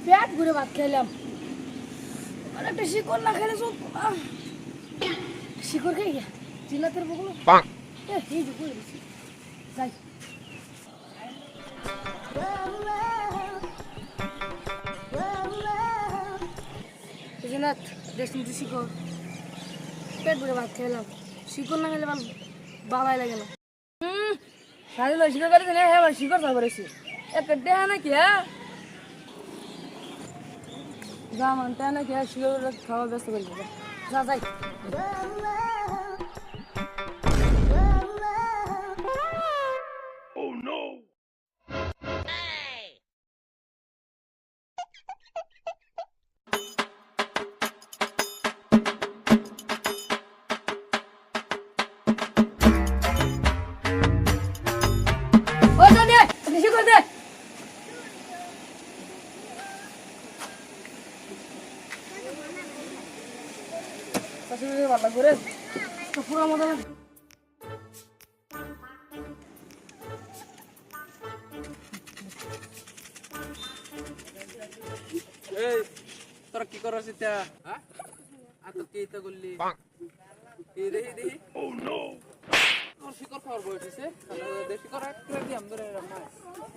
পেট ভরে ভাত খাইলাম আর একটা শিকড় না খেলে সব শিকড় খাই গিয়া চিল্লাতের বগুলো এই যে করে দিছি যাই জগন্নাথ দেখুন তো শিকড় পেট ভরে ভাত খাইলাম শিকড় না খেলে ভালোই লাগে না সাজল শিকড় করে দিলে হ্যাঁ শিকড় খাবার এসে একটা দেহা নাকি হ্যাঁ যা মানতে নাকি হ্যাঁ শিকড় খাওয়া ব্যস্ত করে দেবে যা যাই ও যা দে শিকড় দে ভালো করে তো পুরো মতো এই তোরা কি করছিস এটা হ্যাঁ আর তো কি তো করলি এই দেখি ও নো তোর শিকড় খাওয়ার বয়স হইছে তাহলে দেশি করা করে দিই আমরা